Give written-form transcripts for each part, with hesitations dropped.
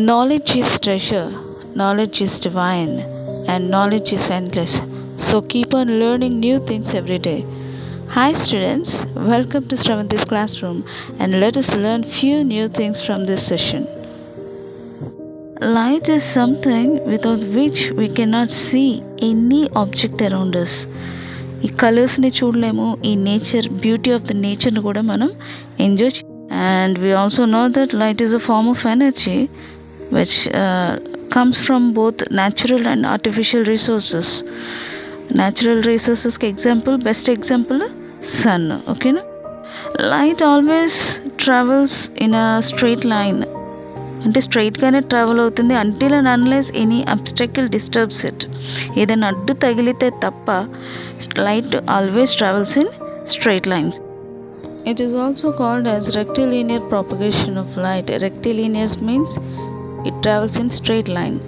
Knowledge is treasure, knowledge is divine, and knowledge is endless. So keep on learning new things every day. Hi students, welcome to Shravanti's classroom and let us learn few new things from this session. Light is something without which we cannot see any object around us. ఈ కలర్స్ని చూడలేము, ఈ nature beauty of the నేచర్ని కూడా మనం enjoy and we also know that light is a form of energy which comes from both natural and artificial resources. Natural రిసోర్సెస్కి example, best example sun. ఓకేనా? Light always travels in a straight line, అంటే స్ట్రైట్గానే travel అవుతుంది until and unless any obstacle disturbs it. ఏదైనా అడ్డు తగిలితే తప్ప light always travels in straight lines. It is also called as rectilinear propagation of light. Rectilinear means it travels in straight line.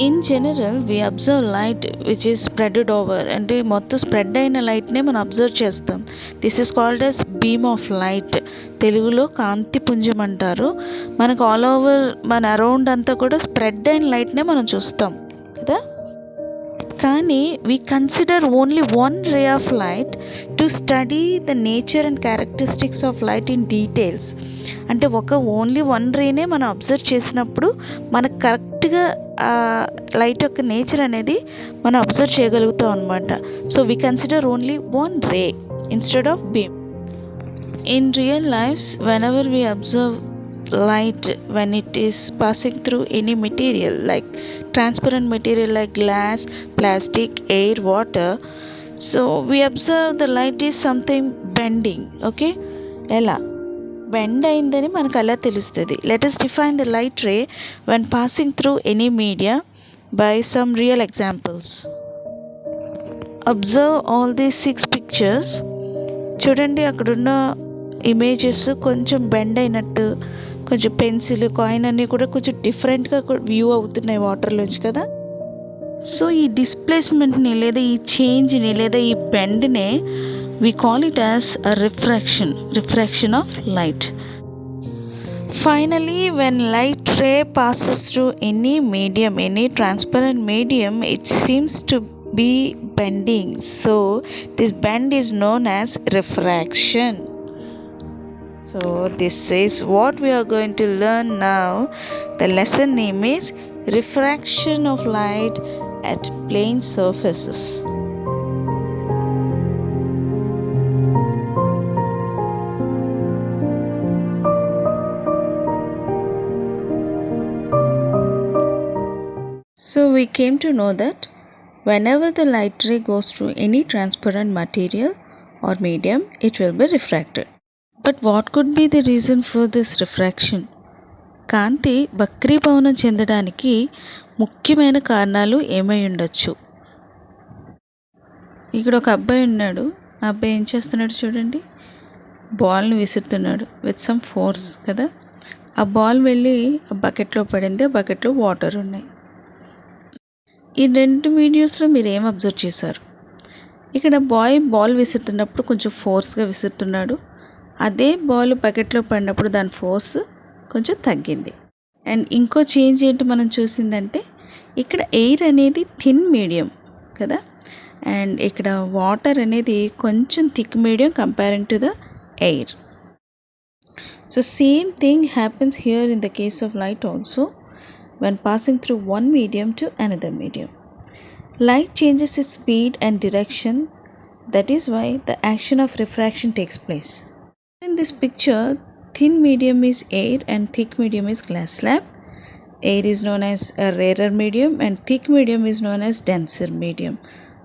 In general, we observe light which is spreaded over, అంటే మొత్తం spread అయిన లైట్నే మనం observe చేస్తాం. This is called as beam of light. తెలుగులో కాంతి పుంజం అంటారు. మనకు all over మన around అంతా కూడా స్ప్రెడ్ అయిన లైట్నే మనం చూస్తాం కదా. కానీ we consider only one ray of light to study the nature and characteristics of light in details. అంటే ఓన్లీ వన్ రేనే మనం అబ్జర్వ్ చేసినప్పుడు మనకు కరెక్ట్గా లైట్ యొక్క నేచర్ అనేది మనం అబ్జర్వ్ చేయగలుగుతాం అనమాట. So we consider only one ray instead of beam. In real lifes whenever we observe light when it is passing through any material like transparent material like glass, plastic, air, water, so we observe the light is something bending. Okay, ela bend ayindani manaku ala telustadi. Let us define the light ray when passing through any media by some real examples. Observe all these 6 pictures. చూడండి, అక్కడున్న images కొంచెం bend అయినట్టు, కొంచెం pencil, coin అన్నీ కూడా కొంచెం డిఫరెంట్గా view అవుతున్నాయి వాటర్లోంచి కదా. సో ఈ డిస్ప్లేస్మెంట్ని లేదా ఈ చేంజ్ని లేదా ఈ బెండ్నే we call it as a refraction of light. Finally, when light ray passes through any medium, any transparent medium, it seems to be bending. So this bend is known as refraction. So this is what we are going to learn now. The lesson name is refraction of light at plane surfaces. So we came to know that whenever the light ray goes through any transparent material or medium, it will be refracted. But what could be the reason for this refraction? కాంతి వక్రీభవనం చెందడానికి ముఖ్యమైన కారణాలు ఏమై ఉండొచ్చు? ఇక్కడ ఒక అబ్బాయి ఉన్నాడు. ఆ అబ్బాయి ఏం చేస్తున్నాడు చూడండి, బాల్ని విసురుతున్నాడు విత్ సమ్ ఫోర్స్ కదా. ఆ బాల్ వెళ్ళి ఆ బకెట్లో పడింది, ఆ బకెట్లో వాటర్ ఉన్నాయి. ఈ 2 వీడియోస్లో మీరు ఏం అబ్జర్వ్ చేశారు? ఇక్కడ బాల్ విసురుతున్నప్పుడు కొంచెం ఫోర్స్గా విసురుతున్నాడు. అదే బాల్ బకెట్లో పడినప్పుడు దాని ఫోర్స్ కొంచెం తగ్గింది. అండ్ ఇంకో చేంజ్ ఏంటి మనం చూసిందంటే, ఇక్కడ ఎయిర్ అనేది థిన్ మీడియం కదా, అండ్ ఇక్కడ వాటర్ అనేది కొంచెం thick medium comparing to the air. So same thing happens here in the case of light also when passing through one medium to another medium. Light changes its speed and direction. That is why the action of refraction takes place. In this picture, thin medium is air and thick medium is glass slab. Air is known as a rarer medium and thick medium is known as denser medium.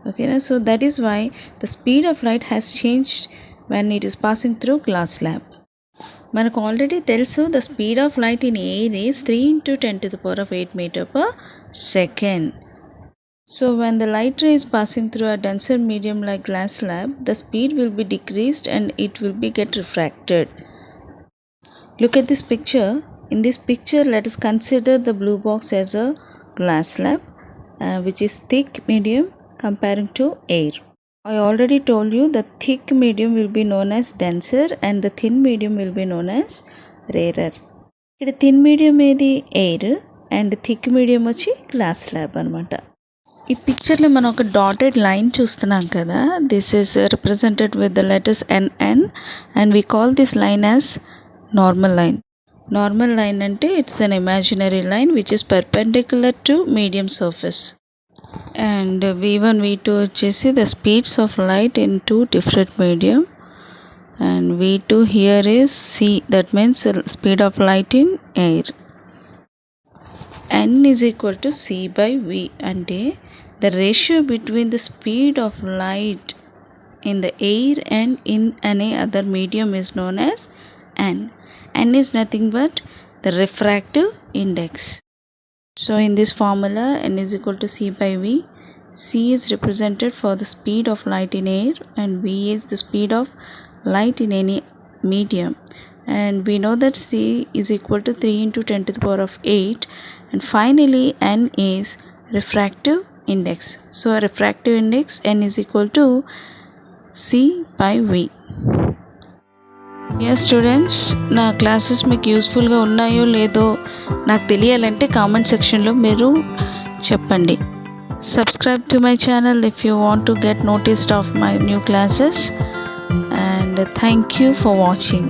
Okay, so that is why the speed of light has changed when it is passing through glass slab. మనకు already తెలుసు, the speed of light in air is 3 × 10⁸ meter/second. So when the light ray is passing through a denser medium like glass slab, the speed will be decreased and it will be get refracted. Look at this picture. In this picture, let us consider the blue box as a glass slab, which is thick medium comparing to air. I already told you the thick medium will be known as denser and the thin medium will be known as rarer. ఇక్కడ thin medium ఏది air and thick medium వచ్చి glass slab అనమాట. ఈ పిక్చర్లో మనం ఒక dotted line చూస్తున్నాం కదా, this is represented with the letters NN and we call this line as normal line. Normal line అంటే it's an imaginary line which is perpendicular to medium surface. And V1 V2 వచ్చేసి the speeds of light in two different medium. And V2 here is C, that means speed of light in air. N is equal to C by V అంటే the ratio between the speed of light in the air and in any other medium is known as N. N is nothing but the refractive index. So in this formula N is equal to C by V. C is represented for the speed of light in air and V is the speed of light in any medium, and we know that C is equal to 3 into 10 to the power of 8, and finally N is refractive index. So refractive index N is equal to C by V. Yes students, నా classes మీకు యూస్ఫుల్గా ఉన్నాయో లేదో నాకు తెలియాలంటే comment సెక్షన్లో మీరు చెప్పండి. Subscribe to my channel if you want to get noticed of my new classes, and thank you for watching.